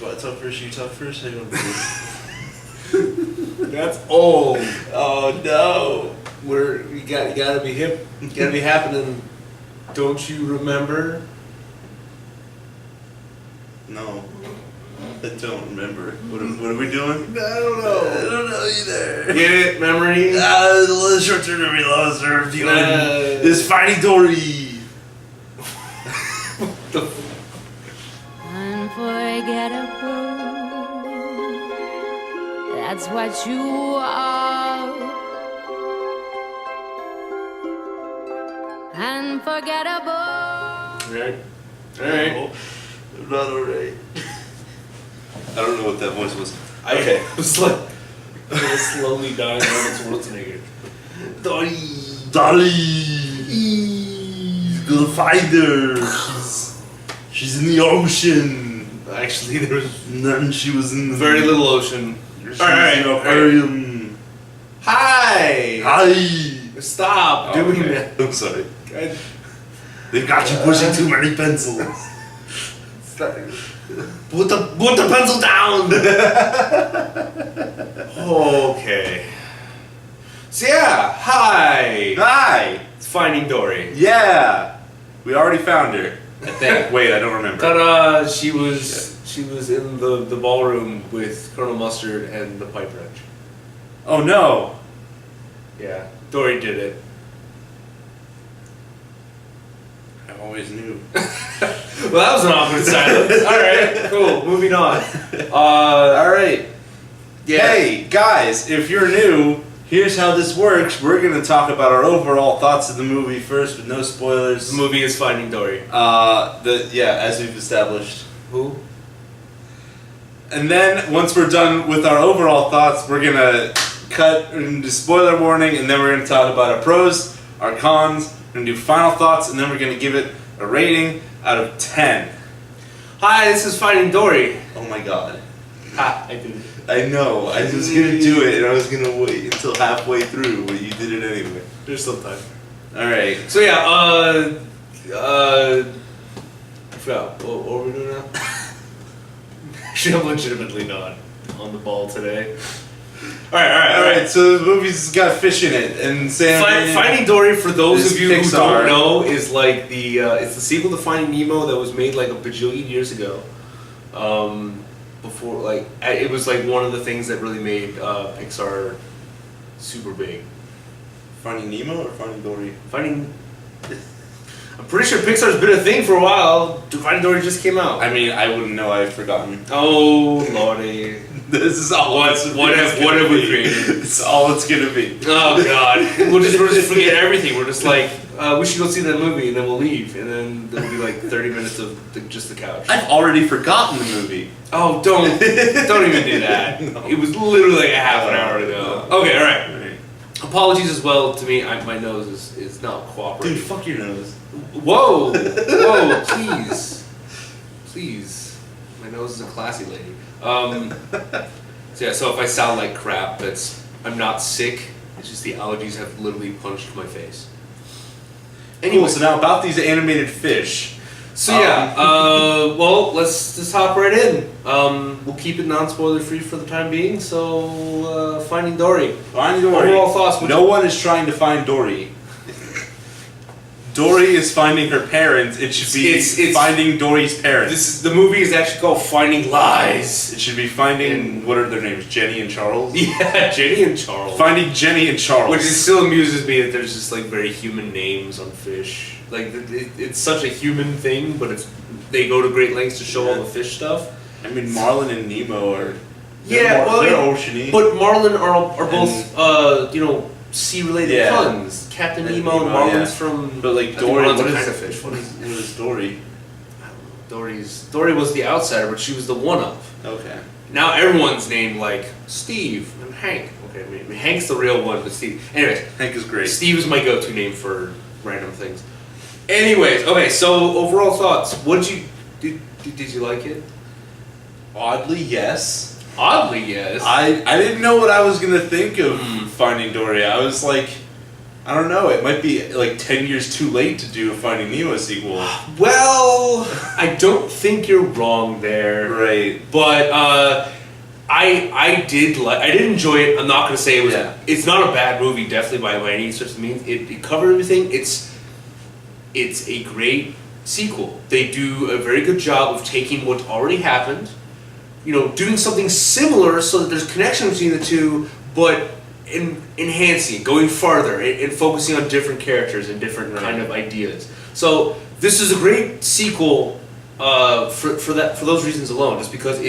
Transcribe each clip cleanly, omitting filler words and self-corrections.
Do I talk first? You talk first? Hang on. That's old. Oh no! You gotta be hip. Gotta be happening. Don't you remember? No, I don't remember. What are we doing? I don't know. I don't know either. Get it? Memory? The short term memory loss are feeling is Finding Dory. Unforgettable. That's what you are. Unforgettable. Alright. Alright. No, I'm not alright. I don't know what that voice was. Okay. It's like slowly dying on its Schwarzenegger. Dory. Go find her. She's in the ocean. Actually, there was None. She was in the very little ocean. She was Alright, in an aquarium. Hi! Hi. Stop doing Okay. that. I'm sorry. God. They've got you pushing too many pencils. Stop. Put the pencil down. Okay. So yeah, hi! Hi. It's Finding Dory. Yeah. We already found her. I think. Wait, I don't remember. Ta-da! She was in the ballroom with Colonel Mustard and the pipe wrench. Oh no. Yeah, Dory did it. I always knew. Well, that was an awkward silence. Alright, cool, moving on. Alright. Yeah. Hey, guys, if you're new, here's how this works. We're going to talk about our overall thoughts of the movie first with no spoilers. The movie is Finding Dory. As we've established. Who? And then, once we're done with our overall thoughts, we're going to cut into spoiler warning, and then we're going to talk about our pros, our cons, we're going to do final thoughts, and then we're going to give it a rating out of 10. Hi, this is Finding Dory. Oh my god. Ha, I did it. I know, I was going to do it, and I was going to wait until halfway through, but you did it anyway. There's still time. Alright. So yeah, I forgot. What are we doing now? Actually, I'm legitimately not on the ball today. Alright. So the movie's got fish in it, and Finding Dory, for those is of you Pixar. who don't know, is like it's the sequel to Finding Nemo that was made like a bajillion years ago. Before, like, it was like one of the things that really made Pixar super big. Finding Nemo or Finding Dory? I'm pretty sure Pixar's been a thing for a while. Finding Dory just came out. I mean, I wouldn't know. I've forgotten. Oh lordy! This is all. What have we created? It's all it's gonna be. Oh god! We'll just forget everything. We're just like, we should go see that movie, and then we'll leave, and then there'll be like 30 minutes of just the couch. I've already forgotten the movie. Oh, don't even do that. No. It was literally like a half an hour ago. Okay, all right. Apologies as well to me. My nose is not cooperating. Dude, fuck your nose. Whoa, please. My nose is a classy lady. So if I sound like crap, I'm not sick. It's just the allergies have literally punched my face. Anyway, so now about these animated fish. So well, let's just hop right in. We'll keep it non-spoiler free for the time being. So, Finding Dory. Finding Dory. Overall thoughts. No one is trying to find Dory. Dory is finding her parents. It should be It's finding Dory's parents. the movie is actually called Finding Lies. It should be finding, what are their names? Jenny and Charles? Yeah, Jenny and Charles. Finding Jenny and Charles. Which still amuses me that there's just like very human names on fish. Like it's such a human thing, but they go to great lengths to show all the fish stuff. I mean, Marlin and Nemo are. They're oceany. But Marlin are both sea-related puns. Captain Nemo and Marlin's from. But like I think Dory, Marlin's what a is kind of fish? What is Dory? I don't know. Dory was the outsider, but she was the one-up. Okay. Now everyone's named like Steve and Hank. Okay, I mean Hank's the real one, but Steve. Anyways, Hank is great. Steve is my go-to name for random things. Anyways, okay. So overall thoughts. What did you like it? Oddly, yes. Oddly, yes. I didn't know what I was gonna think of Finding Dory. I was like, I don't know. It might be like 10 years too late to do a Finding Nemo sequel. Well, I don't think you're wrong there. Right. But I did enjoy it. I'm not gonna say it was. Yeah. It's not a bad movie, definitely by any such means. It covered everything. It's a great sequel. They do a very good job of taking what already happened, doing something similar so that there's connection between the two, but enhancing, going farther, and focusing on different characters and different kind of ideas. So this is a great sequel for those reasons alone, just because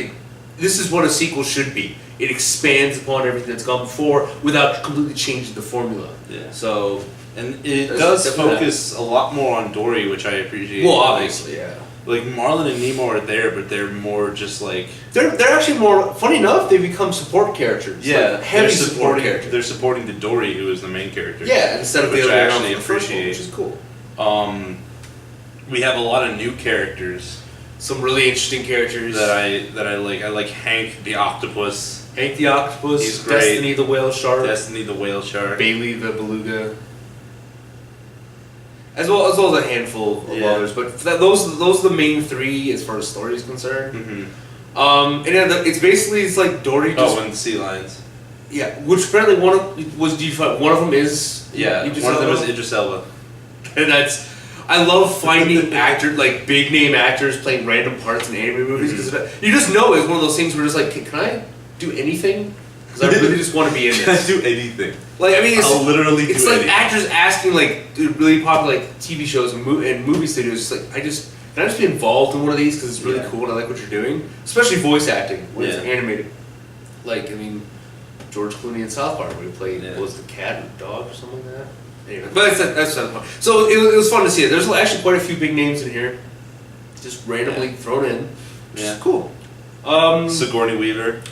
this is what a sequel should be. It expands upon everything that's gone before without completely changing the formula. Yeah. So, and it does focus a lot more on Dory, which I appreciate. Well, obviously, yeah. Like Marlin and Nemo are there, but they're more just like they're actually more. Funny enough, they become support characters. Yeah, like heavy support characters. They're supporting the Dory, who is the main character. Yeah, instead of the which other I way around actually for the first one, appreciate. which is cool. We have a lot of new characters. Some really interesting characters that I like. I like Hank the octopus. Hank the octopus. He's great. Destiny the whale shark. Destiny the whale shark. Bailey the beluga. As well as a handful of others, but those are the main three as far as story is concerned. Mm-hmm. And it's like Dory. Just, and the sea lions. Yeah, which apparently one of them is one of them is Idris Elba, and I love finding big name actors playing random parts in anime movies because you just know it's one of those things where it's like, can I do anything? Because I really just want to be in this. Can I do anything? Like, I mean, I'll literally do it's like anything. actors asking really popular TV shows and movie studios. It's like, can I just be involved in one of these because it's really cool and I like what you're doing, especially voice acting when it's animated. Like, I mean, George Clooney in South Park where he played was the cat or the dog or something like that. Anyway, but that's not fun. So it was fun to see it. There's actually quite a few big names in here, just randomly thrown in. Which is cool. Sigourney Weaver.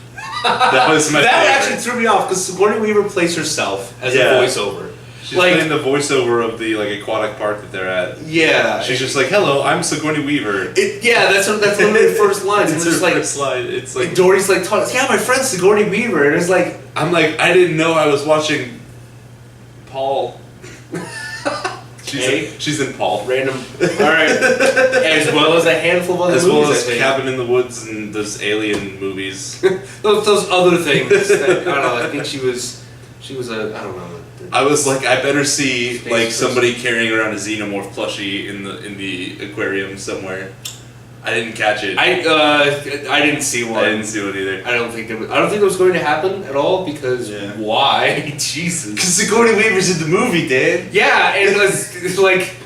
That was my favorite. Actually threw me off because Sigourney Weaver plays herself as a voiceover. She's playing the voiceover of the aquatic park that they're at. Yeah, she's just like, "Hello, I'm Sigourney Weaver." That's one of the first lines. It's her first line. It's like Dory's like, "Yeah, my friend Sigourney Weaver," and it's like, I'm like, I didn't know I was watching Paul. She's in Paul. Random. All right. As well as a handful of other movies. As well as Cabin in the Woods and those alien movies. those other things. That, I don't know. I think she was I don't know. I was like, I better see somebody carrying around a xenomorph plushie in the aquarium somewhere. I didn't catch it. I didn't see one. I didn't see one either. I don't think it was going to happen at all because why? Jesus. Because Sigourney Weaver's in the movie, Dan. Yeah, and it's like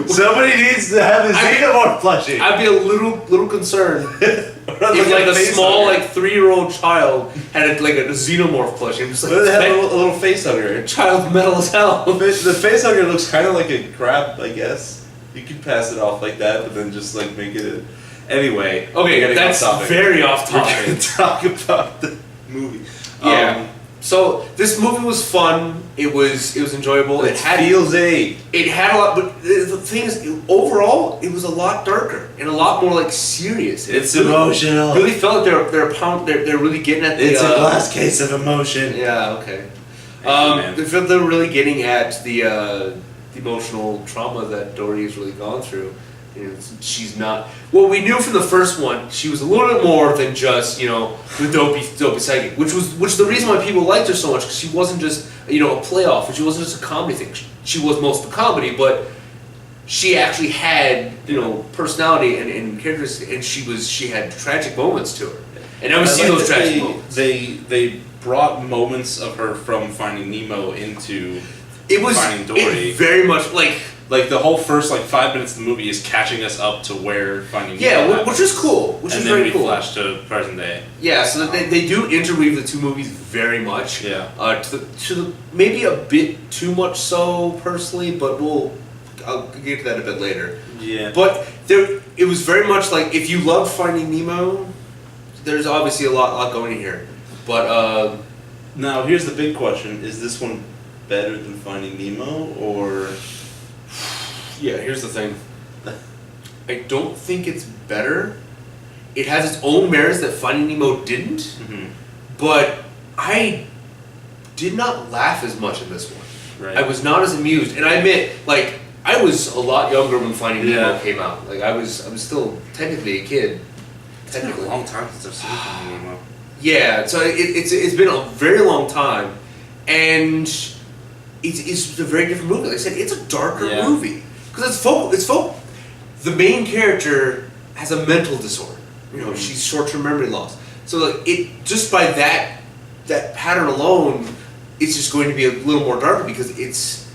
somebody needs to have a xenomorph plushie. I'd be a little concerned if a small 3-year-old child had a xenomorph plushie. I'm just like, they have a little face hugger. Child metal as hell. The face hugger looks kind of like a crab, I guess. You could pass it off like that, but then just make it. Anyway, okay, that's very off topic. We're gonna talk about the movie. Yeah. So this movie was fun. It was enjoyable. It had a lot, but the thing is, overall, it was a lot darker and a lot more serious. It's emotional. Really felt like they're really getting at the. It's a glass case of emotion. Yeah. Okay. They felt they're really getting at the emotional trauma that Dory has really gone through. She's not. Well, we knew from the first one she was a little bit more than just the dopey psychic, which the reason why people liked her so much because she wasn't just a playoff, and she wasn't just a comedy thing. She was most of a comedy, but she actually had personality and characters, and she had tragic moments to her. And I would see those tragic moments. They brought moments of her from Finding Nemo into. It was Finding Dory. Very much like the whole first 5 minutes of the movie is catching us up to where Finding Nemo. Yeah, which is cool. Which is very cool. And then we flash to present day. Yeah, so they do interweave the two movies very much. Yeah. To the maybe a bit too much so personally, but I'll get to that a bit later. Yeah. But it was very much if you love Finding Nemo, there's obviously a lot going in here. But now here's the big question: is this one better than Finding Nemo, or? Yeah, here's the thing. I don't think it's better. It has its own merits that Finding Nemo didn't, but I did not laugh as much in this one. Right. I was not as amused, and I admit, like, I was a lot younger when Finding Nemo came out. Like, I was still technically a kid. It's been a long time since I've seen Finding Nemo. Yeah, so it's been a very long time, and it's a very different movie. Like I said, it's a darker movie because the main character has a mental disorder. You know, she's short-term memory loss. So like it just by that pattern alone, it's just going to be a little more darker because it's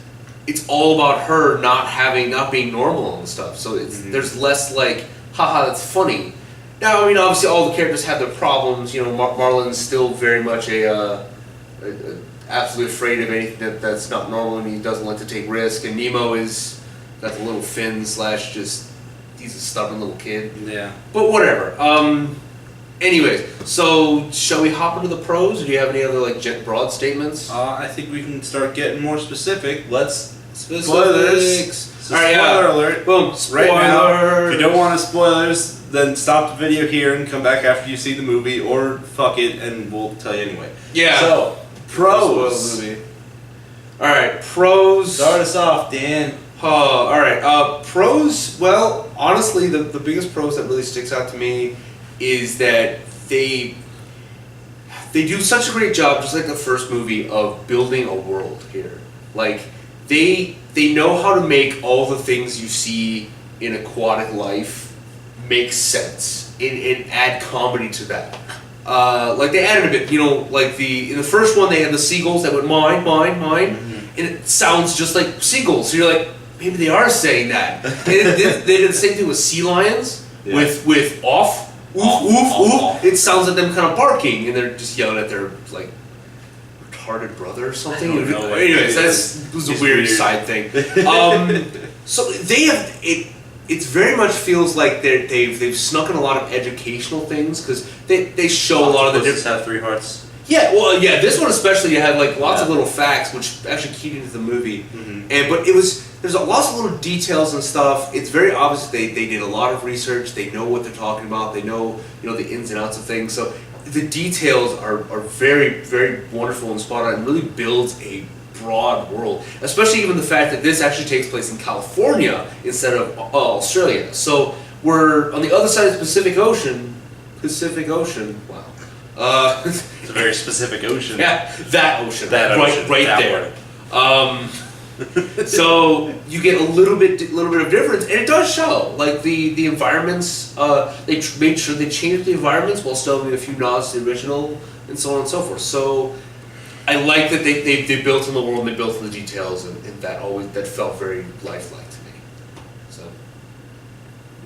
all about her not being normal and stuff. So there's less like, haha, that's funny. Now, I mean, obviously, all the characters have their problems. You know, Marlin's still very much absolutely afraid of anything that's not normal, and he doesn't like to take risk. And Nemo is got the little fin / just he's a stubborn little kid. Yeah. But whatever. Anyways, so shall we hop into the pros, or do you have any other like broad statements? I think we can start getting more specific. Let's Spoilers. So spoiler alert. Boom. Right now, if you don't want spoilers, then stop the video here and come back after you see the movie, or fuck it and we'll tell you anyway. Yeah. So, pros. Spoil the movie. Alright, pros. Start us off, Dan. Alright, pros, well, honestly, the biggest pros that really sticks out to me is that they do such a great job, just like the first movie, of building a world here. Like, they know how to make all the things you see in aquatic life make sense and add comedy to that. Like they added a bit, you know, like in the first one they had the seagulls that went mine, and it sounds just like seagulls. So you're like, maybe they are saying that. They did the same thing with sea lions with off, oof. It sounds like them kind of barking, and they're just yelling at their like retarded brother or something. Anyways, that was a weird side thing. So they have it. It very much feels like they've snuck in a lot of educational things because they show a lot of the different. Have 3 hearts. Yeah, well, yeah. This one especially, you had like lots of little facts which actually keyed into the movie, but there's lots of little details and stuff. It's very obvious they did a lot of research. They know what they're talking about. They know the ins and outs of things. So the details are very, very wonderful and spot on, and really builds a broad world, especially even the fact that this actually takes place in California instead of Australia. So we're on the other side of the Pacific Ocean. Wow. It's a very specific ocean. Yeah, that ocean. Right that there. So you get a little bit of difference, and it does show. Like the environments, they made sure they changed the environments while still having a few nods to the original, and so on and so forth. So I like that they built in the world and they built in the details, and that felt very lifelike to me. So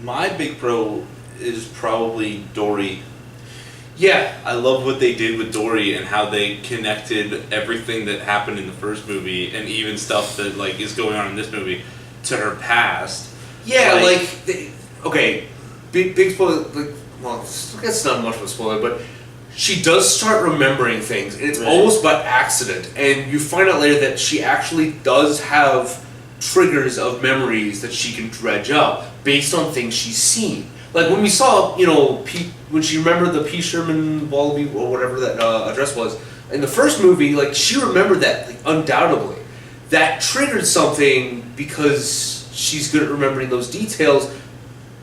my big pro is probably Dory. yeah, I love what they did with Dory and how they connected everything that happened in the first movie and even stuff that like is going on in this movie to her past. yeah, okay, big spoiler. Like, well, I guess it's not much of a spoiler, but she does start remembering things, and it's almost by accident. And you find out later that she actually does have triggers of memories that she can dredge up based on things she's seen. Like when we saw, when she remembered the P. Sherman Wallaby or whatever that address was in the first movie, like she remembered that like, undoubtedly. That triggered something because she's good at remembering those details,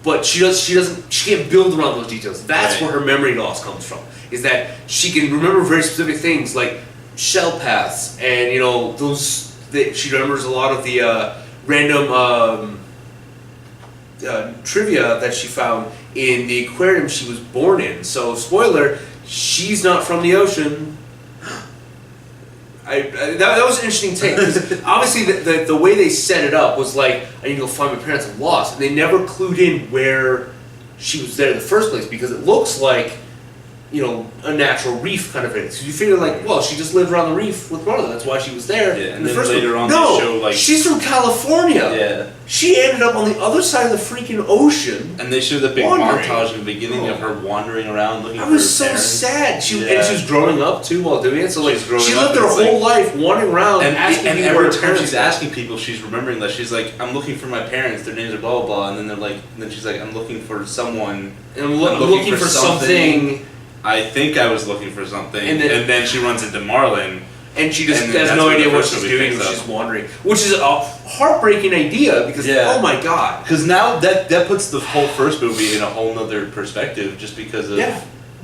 but she can't build around those details. That's where her memory loss comes from. Is that she can remember very specific things like shell paths, and she remembers a lot of the random trivia that she found in the aquarium she was born in. So spoiler, she's not from the ocean. That was an interesting take, because obviously the way they set it up was like, I need to go find my parents, I'm lost, and they never clued in where she was there in the first place, because it looks like a natural reef kind of thing. So you figure like, well, she just lived around the reef with Marla, that's why she was there. Yeah, and the then first later one. on No, they show like she's from California. Yeah. She ended up on the other side of the freaking ocean. And they show the big wandering. montage in the beginning of her wandering around looking for her I was so parents. sad. And she was growing up too while doing it. So like, She's growing she up lived her and it's whole life wandering around And asking people every where her time parents she's were. asking people, she's remembering that. She's like, I'm looking for my parents, their names are blah, blah, blah. And then they're like, then she's like, I'm looking for someone. And I'm looking for something. I think I was looking for something. And then she runs into Marlin. and she just And then has that's no where the idea what first she's movie doing. picks She's up. wandering, which is a heartbreaking idea because oh my god. Because now that puts the whole first movie in a whole nother perspective, just because of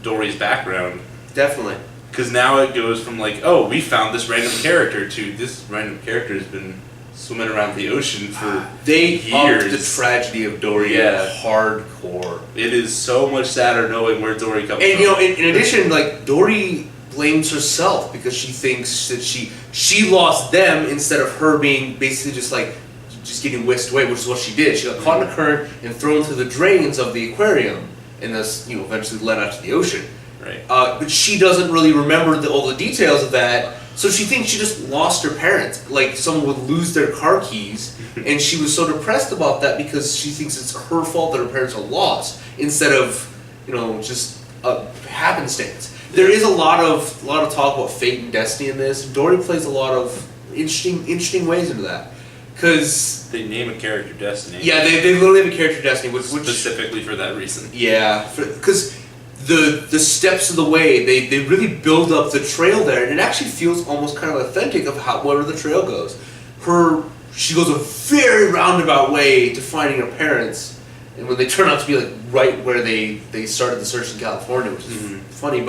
Dory's background. Definitely. Because now it goes from like, oh, we found this random character to this random character has been swimming around the ocean for years. years. The tragedy of Dory, hardcore. It is so much sadder knowing where Dory comes And from. you know, in addition, like Dory blames herself because she thinks that she lost them instead of her being basically just getting whisked away, which is what she did. She got caught in a current and thrown through the drains of the aquarium, and thus eventually led out to the ocean. Right. But she doesn't really remember all the details of that, so she thinks she just lost her parents. Like someone would lose their car keys, and she was so depressed about that because she thinks it's her fault that her parents are lost instead of just a happenstance. There is a lot of talk about fate and destiny in this. Dory plays a lot of interesting ways into that because they name a character Destiny. Yeah, they literally have a character Destiny, which specifically for that reason. Yeah, because the steps of the way they really build up the trail there, and it actually feels almost kind of authentic of where the trail goes. She goes a very roundabout way to finding her parents, and when they turn out to be like right where they started the search in California, which is funny,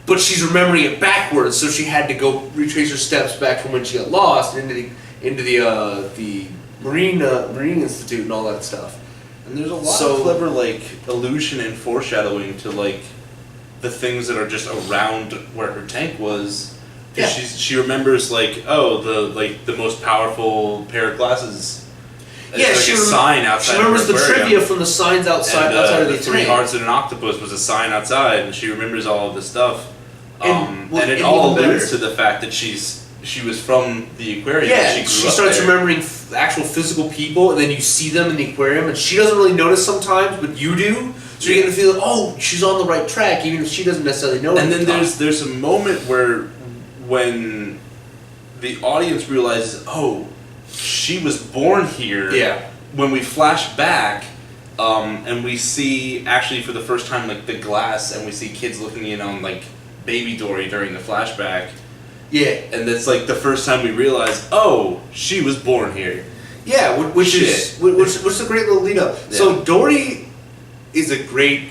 but she's remembering it backwards, so she had to go retrace her steps back from when she got lost into the Marine Institute and all that stuff. And there's a lot of clever illusion and foreshadowing to the things that are just around where her tank was. Yeah. She remembers the most powerful pair of glasses. Yeah, she a sign outside. She remembers of her the aquarium. trivia from the signs outside of the three tank. hearts and an octopus was a sign outside, and she remembers all of this stuff. And it and all even alludes better. to the fact that she was from the aquarium. Yeah, she she starts remembering actual physical people, and then you see them in the aquarium, and she doesn't really notice sometimes, but you do. So you get the feeling, oh, she's on the right track, even if she doesn't necessarily know. And then there's a moment when the audience realizes, oh, she was born here. Yeah. When we flash back, and we see actually for the first time the glass, and we see kids looking in on baby Dory during the flashback. Yeah. And that's the first time we realize, oh, she was born here. Yeah, which is a great little lead up. Yeah. So Dory is a great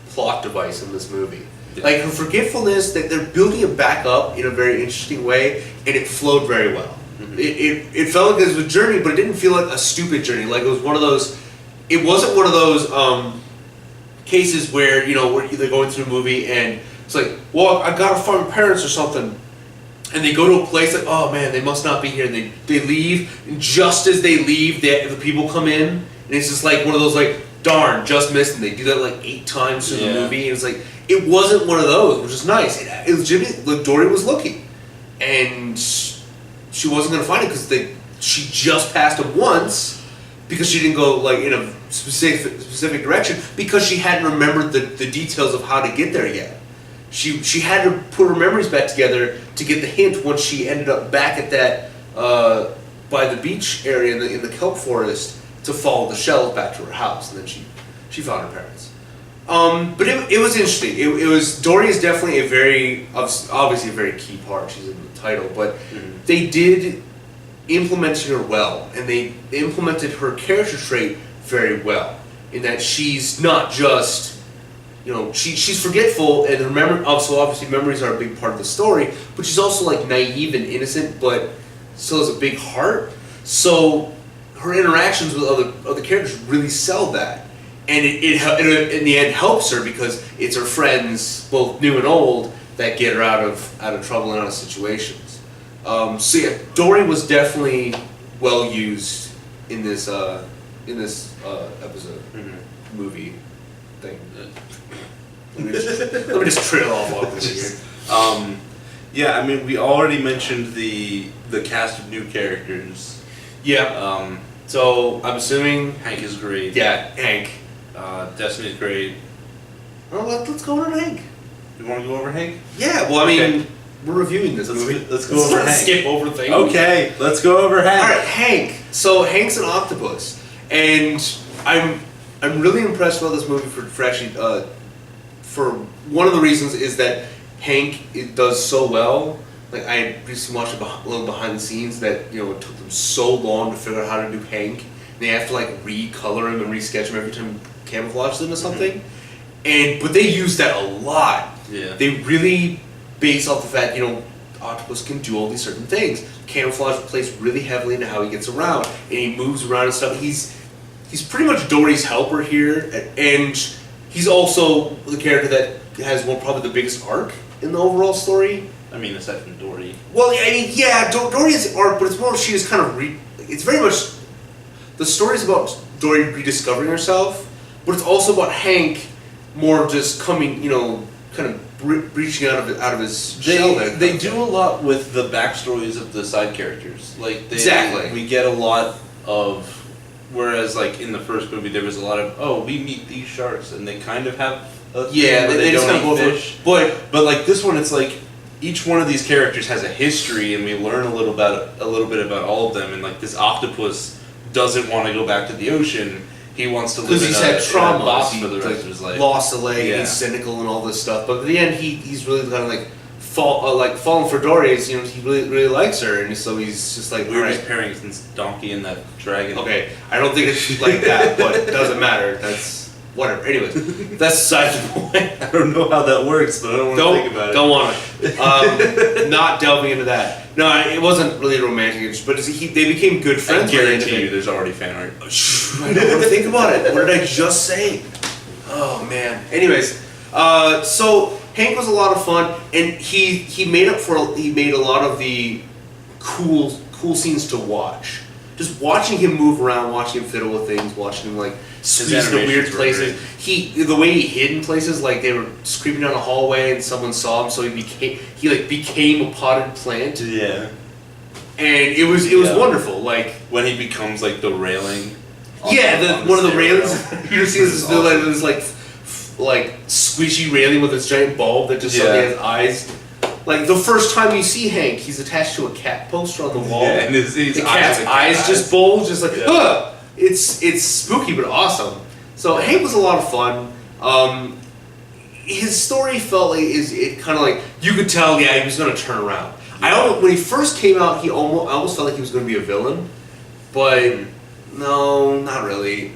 plot device in this movie. Yeah. Her forgetfulness, that they're building it back up in a very interesting way, and it flowed very well. Mm-hmm. It felt like it was a journey, but it didn't feel like a stupid journey. Like it was one of those. It wasn't one of those cases where where they're going through a movie and it's like, well, I gotta find my parents or something. And they go to a place oh man, they must not be here. And they leave, and just as they leave, the people come in, and it's just like one of those darn, just missed. And they do that 8 times through the movie, and it's like it wasn't one of those, which is nice. It was legitimately Dory was looking, and she wasn't gonna find it because she just passed him once because she didn't go in a specific direction because she hadn't remembered the details of how to get there yet. She had to put her memories back together to get the hint once she ended up back at that by the beach area in the kelp forest to follow the shells back to her house, and then she found her parents. But it was interesting. It was Dory is definitely obviously a very key part. She's in the title, but they did implement her well, and they implemented her character trait very well in that she's not just. She's forgetful, and so obviously memories are a big part of the story, but she's also naive and innocent, but still has a big heart. So her interactions with other characters really sell that, and it in the end helps her because it's her friends, both new and old, that get her out of trouble and out of situations. So yeah, Dory was definitely well used in this episode movie thing. Let me just trail off all this here. Yeah, I mean, we already mentioned the cast of new characters. Yeah. So I'm assuming Hank is great. Yeah, Hank. Destiny's great. Well, let's go over to Hank. You want to go over Hank? Yeah. Well, I mean, we're reviewing this movie. Let's go over Hank. Skip over things. Okay, let's go over Hank. All right, Hank. So Hank's an octopus, and I'm really impressed about this movie for actually. For one of the reasons is that Hank does so well like I recently watched a little behind the scenes that it took them so long to figure out how to do Hank. They have to like recolor him and resketch him every time camouflage them or something, but they use that a lot. Yeah. They really base off the fact Octopus can do all these certain things. Camouflage plays really heavily into how he gets around and he moves around and stuff. He's pretty much Dory's helper here, and he's also the character that has probably the biggest arc in the overall story. I mean, aside from Dory. Well, I mean, yeah, Dory has arc, but it's more she is kind of it's very much the story's about Dory rediscovering herself, but it's also about Hank more just coming, kind of breaching out of his shell. They do a lot with the backstories of the side characters. Like Exactly. We get a lot of. Whereas, like in the first movie, there was a lot of we meet these sharks, and they kind of have a thing where they just don't eat fish. But like this one, it's like each one of these characters has a history, and we learn a little bit about all of them. And like this octopus doesn't want to go back to the ocean. He wants to live because he's had trauma. box for the rest of his life. Lost a leg, and he's cynical and all this stuff. But at the end, he's really kind of like falling for Dory. He really likes her, and so he's just like weirdest pairing since Donkey and that dragon. Okay, I don't think it's like that, but it doesn't matter. That's whatever. Anyways, that's aside the point. I don't know how that works, but I don't want to think about it. Don't want to. Not delving into that. No, it wasn't really romantic, but they became good friends. I guarantee you, there's already fan art. I don't want to think about it. What did I just say? Oh man. Anyways, so Hank was a lot of fun, and he made a lot of the cool scenes to watch. Just watching him move around, watching him fiddle with things, watching him like squeeze into weird places. The way he hid in places, like they were creeping down a hallway and someone saw him, so he became a potted plant. Yeah. And it was wonderful. Like when he becomes like the railing. One of the railings. You see this like squishy railing with this giant bulb that just suddenly has eyes. Like the first time you see Hank, he's attached to a cat poster on the wall. Yeah, and his cat's eyes just bulge, just like huh! It's spooky but awesome. So Hank was a lot of fun. His story felt like it kind of like you could tell, he was going to turn around. When he first came out, I almost felt like he was going to be a villain, but no, not really.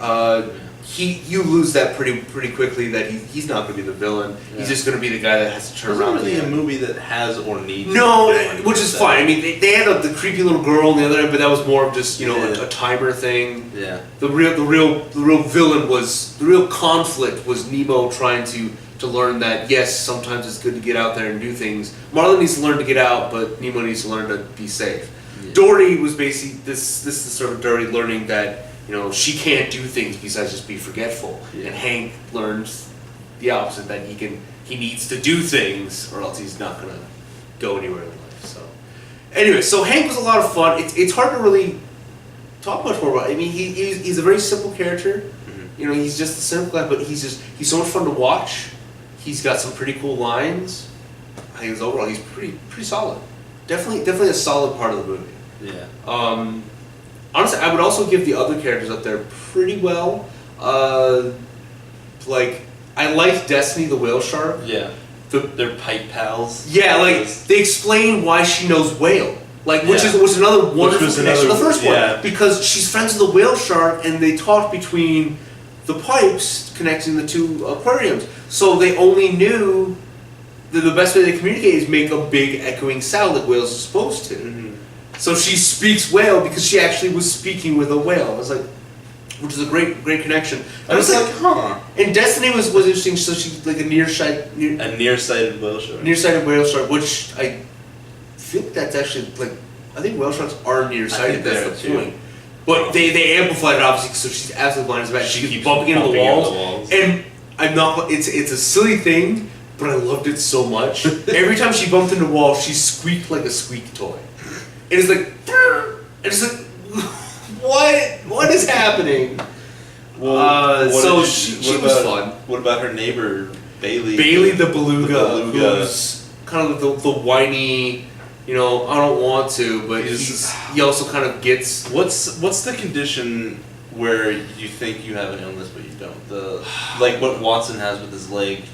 You lose that pretty quickly that he's not going to be the villain. Yeah. He's just going to be the guy that has to turn around. It's not really a movie that has or needs. No, which is fine. I mean, they had the creepy little girl on the other end, but that was more of just a timer thing. Yeah. The real villain was the real conflict was Nemo trying to learn that yes, sometimes it's good to get out there and do things. Marlin needs to learn to get out, but Nemo needs to learn to be safe. Yeah. Dory was basically this is sort of Dory learning that. She can't do things besides just be forgetful. Yeah. And Hank learns the opposite, that he needs to do things or else he's not going to go anywhere in life. So anyway, so Hank was a lot of fun. It's hard to really talk much more about it. I mean, he's a very simple character. Mm-hmm. He's just a simple guy, but he's so much fun to watch. He's got some pretty cool lines. I think overall he's pretty solid. Definitely a solid part of the movie. Yeah. Honestly, I would also give the other characters up there pretty well. Like, I liked Destiny the whale shark. Yeah. They're pipe pals. Yeah, like, they explain why she knows whale. Like, which was another wonderful connection to the first one. Because she's friends with the whale shark, and they talk between the pipes connecting the two aquariums. So they only knew that the best way they communicate is make a big echoing sound that whales are supposed to. Mm-hmm. So she speaks whale because she actually was speaking with a whale. I was like, which is a great connection. I was like, huh. And Destiny was interesting. So she's like a nearsighted whale shark. Nearsighted whale shark, which I feel like that's actually like I think whale sharks are nearsighted there at the point. But they amplified it obviously, so she's absolutely blind as a bat. She keeps bumping into the walls. And I'm not. It's a silly thing, but I loved it so much. Every time she bumped into a wall, she squeaked like a squeak toy. And it's like, and it's like, what is happening? Well, so she was fun. What about her neighbor, Bailey? Bailey the beluga. Who's kind of the whiny, I don't want to, but he also kind of gets. What's the condition where you think you have an illness but you don't? Like what Watson has with his leg.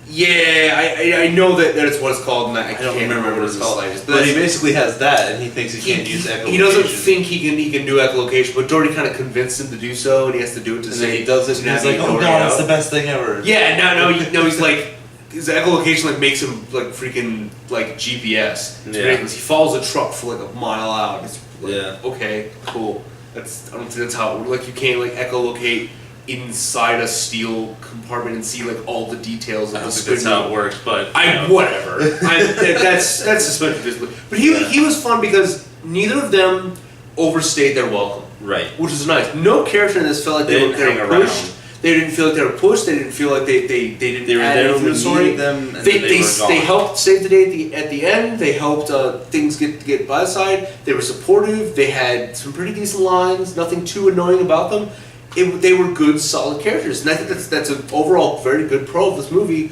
Yeah, I know that it's what it's called, and I don't can't remember what it's called. slightest. But he basically has that, and he thinks he can't use echolocation. He doesn't think he can do echolocation, but Dory kind of convinced him to do so, and he has to do it to and say. then he does it, and he's like, "Oh Dory God, out. it's the best thing ever." Yeah, no, he's like, his echolocation like makes him like freaking like GPS. It's ridiculous. He follows a truck for like a mile out. It's like, okay, cool. I don't think that's how it works. Like you can't like echolocate inside a steel compartment and see like all the details of the squid. That's how it works, but whatever. That's suspended disbelief. But he was fun because neither of them overstayed their welcome. Right. Which is nice. No character in this felt like they were pushed. They didn't feel like they were pushed. They didn't feel like they didn't add anything to the story. Them, and they helped save the day at the end. They helped things get by the side. They were supportive. They had some pretty decent lines. Nothing too annoying about them. They were good, solid characters, and I think that's an overall very good pro of this movie.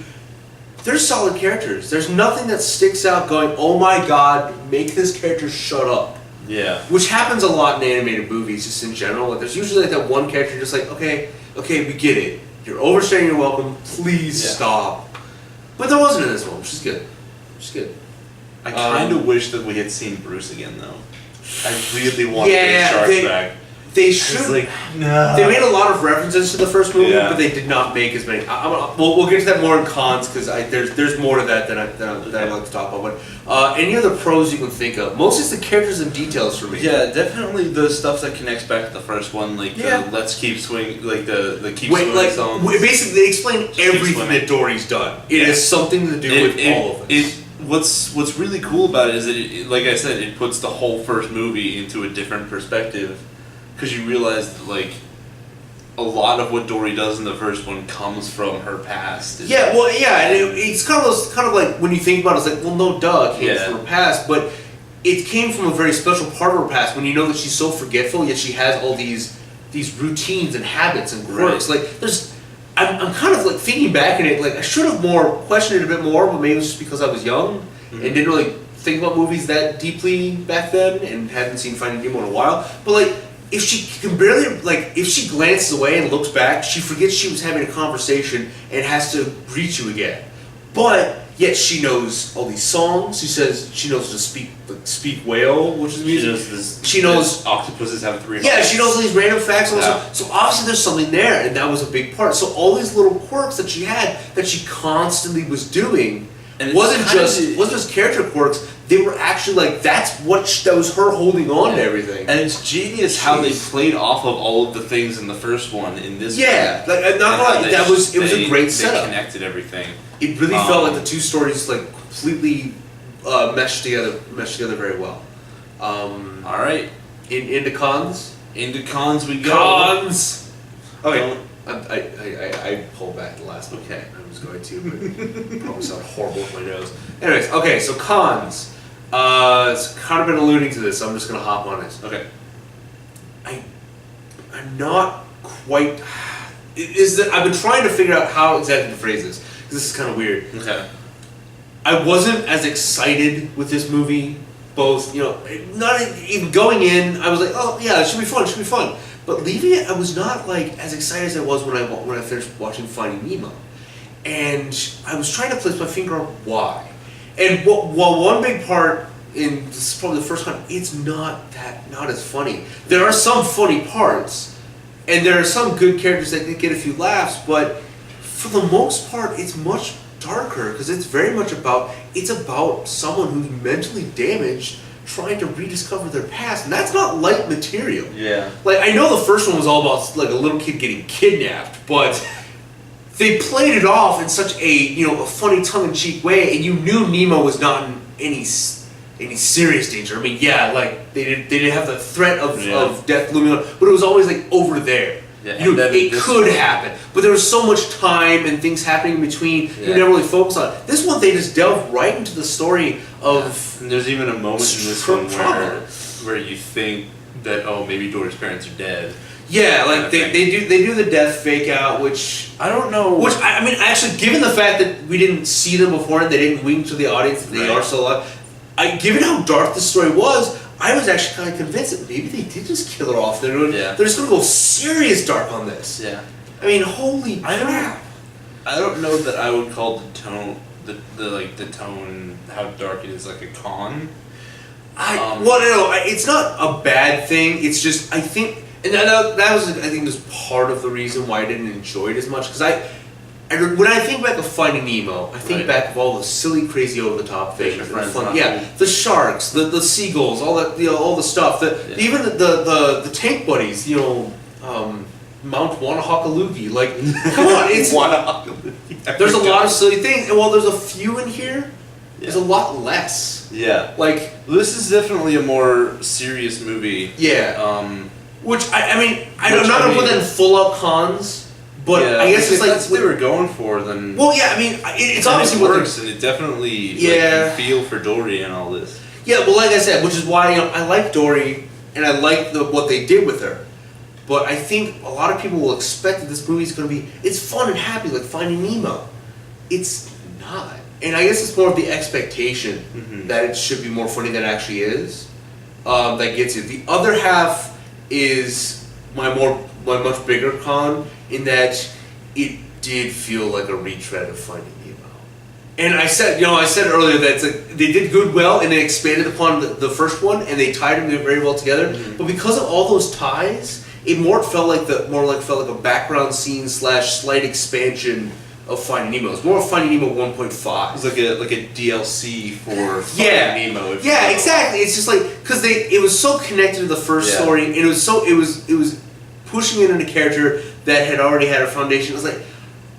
They're solid characters. There's nothing that sticks out going, oh my god, make this character shut up. Yeah. Which happens a lot in animated movies, just in general. Like, there's usually like that one character just like, okay, we get it. You're overstaying your welcome. Please stop. But there wasn't in this one, which is good. I kind of wish that we had seen Bruce again, though. I really wanted the shark back. They should. Like, no. They made a lot of references to the first movie, Yeah. but they did not make as many. We'll get to that more in cons because there's more to that than I'd like to talk about. But any other pros you can think of? Mostly it's the characters and details for me. Yeah, definitely the stuff that connects back to the first one, like the Let's Keep Swing, like the Keep Swimming songs. Basically, they explain everything that Dory's done. It has something to do with all of it. What's really cool about it is that, like I said, it puts the whole first movie into a different perspective. Because you realize that, like, a lot of what Dory does in the first one comes from her past. And it's kind of like when you think about it, it's like, well, no, duh, it came from her past, but it came from a very special part of her past. When you know that she's so forgetful, yet she has all these routines and habits and quirks. Right. Like, I'm kind of like thinking back in it, like I should have questioned it a bit more, but maybe it was just because I was young and didn't really think about movies that deeply back then and hadn't seen Finding Nemo in a while. But like, if she can barely, like, if she glances away and looks back, she forgets she was having a conversation and has to greet you again. But yet she knows all these songs. She knows to speak whale, which is music. She knows octopuses have 3 hearts. Yeah, she knows all these random facts. So obviously there's something there, and that was a big part. So all these little quirks that she had, that she constantly was doing, and wasn't just character quirks. They were actually like that was her holding on to everything. And it's genius how they played off of all of the things in the first one in this. Yeah, like it was a great setup. They connected everything. It really felt like the two stories like completely meshed together very well. All right, into cons. Into cons we go. Cons. Okay. I pulled back the last one. Okay. I was going to, but probably sound horrible with my nose. Anyways, okay, so cons. It's kind of been alluding to this, so I'm just going to hop on it. Okay. I'm not quite... I've been trying to figure out how exactly to phrase this, because this is kind of weird. Okay. I wasn't as excited with this movie, both, not even going in, I was like, oh yeah, it should be fun. But leaving it, I was not like as excited as I was when I finished watching Finding Nemo. And I was trying to place my finger on why. And while one big part, in this is probably the first time, it's not as funny. There are some funny parts, and there are some good characters that get a few laughs, but for the most part, it's much darker, because it's very much about someone who's mentally damaged trying to rediscover their past, and that's not light material. Yeah. Like, I know the first one was all about like a little kid getting kidnapped, but they played it off in such a a funny tongue-in-cheek way, and you knew Nemo was not in any serious danger. I mean, yeah, like they didn't have the threat of death looming on, but it was always like over there. Yeah, it could happen, but there was so much time and things happening in between. You never really focus on it. This one, they just delve right into the story of. And there's even a moment in this one where you think that maybe Dory's parents are dead. Yeah, like they do the death fake out, which I don't know. Which I mean, actually, given the fact that we didn't see them before and they didn't wink to the audience that they are still alive, given how dark the story was, I was actually kind of convinced that maybe they did just kill her off. They're just going to go serious dark on this. Yeah. I mean, holy crap. I don't know that I would call the tone, the tone, how dark it is, like a con. It's not a bad thing. It's just I think, and that was I think was part of the reason why I didn't enjoy it as much because when I think back of Finding Nemo, I think back of all the silly, crazy, over the top things. The sharks, the seagulls, all that, all the stuff. Even the tank buddies, Mount Wanahakalugi. Like, come on, it's there's a lot of silly things, and while there's a few in here, there's a lot less. Yeah. Like, this is definitely a more serious movie. Yeah. Which I'm not gonna put that in full out cons. But I guess it's like that's what they were going for. Then it's obviously what works, and it definitely you feel for Dory and all this. Yeah, well, like I said, which is why I like Dory and I like what they did with her. But I think a lot of people will expect that this movie is going to be it's fun and happy like Finding Nemo. It's not, and I guess it's more of the expectation that it should be more funny than it actually is. That gets it. The other half is my much bigger con. In that it did feel like a retread of Finding Nemo. And I said earlier that they did well and they expanded upon the first one and they tied them very well together. But because of all those ties, it felt like a background scene / slight expansion of Finding Nemo. It was more of Finding Nemo 1.5. It was like a DLC for Finding Nemo. Yeah, exactly. It's just like because it was so connected to the first story and it was pushing in a character that had already had a foundation. It was like,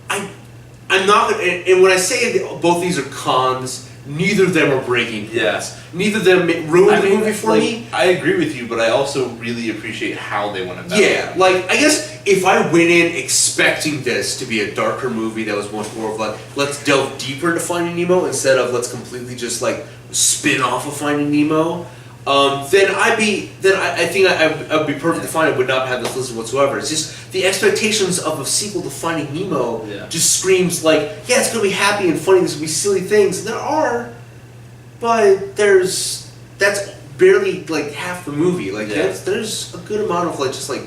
I'm not gonna, and when I say both these are cons, neither of them are breaking points. Yeah. Neither of them ruined the movie for me. I agree with you, but I also really appreciate how they went about it. Yeah, like, I guess if I went in expecting this to be a darker movie that was much more of like, let's delve deeper into Finding Nemo instead of let's completely just like spin off of Finding Nemo, then I think I'd be perfectly fine. I would not have this list whatsoever. It's just the expectations of a sequel to Finding Nemo just screams like, yeah, it's gonna be happy and funny. There's gonna be silly things, and there are, but that's barely like half the movie. Like there's a good amount of like just like,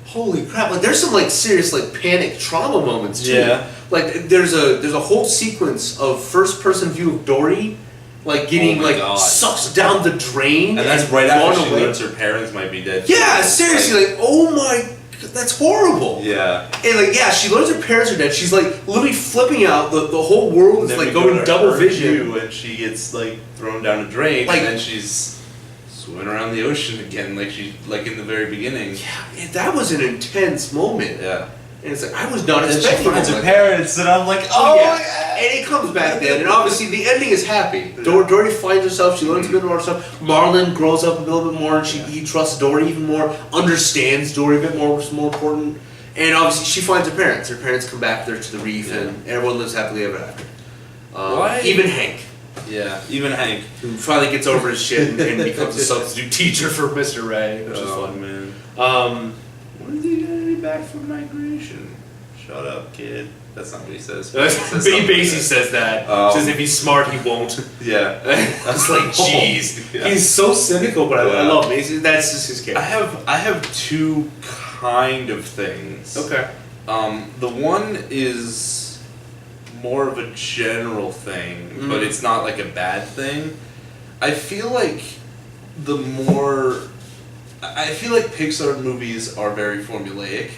holy crap! Like there's some like serious like panic trauma moments too. Yeah. Like there's a whole sequence of first person view of Dory. Like getting sucked down the drain, and that's right after she learns her parents might be dead. Yeah, seriously, like oh my, that's horrible. Yeah, and she learns her parents are dead. She's like literally flipping out. The whole world is like going double vision, and she gets like thrown down a drain, and then she's swimming around the ocean again, like in the very beginning. Yeah, that was an intense moment. Yeah. And it's like, I was not expecting she finds her parents, and I'm like, oh yeah. And it comes back then, and obviously the ending is happy. Dory finds herself, she learns a bit more stuff. Marlin grows up a little bit more, and he trusts Dory even more, understands Dory a bit more, which is more important. And obviously she finds her parents. Her parents come back there to the reef, and everyone lives happily ever after. Even Hank. Yeah, even Hank. Who finally gets over his shit and becomes a substitute teacher for Mr. Ray, which is fun. Man. When is he gonna be back from migration? Shut up, kid. That's not what he says. He basically says that. Says if he's smart, he won't. Yeah. I was like, jeez. Yeah. He's so cynical, but I love him. That's just his character. I have two kind of things. Okay. The one is more of a general thing, but it's not like a bad thing. I feel like Pixar movies are very formulaic.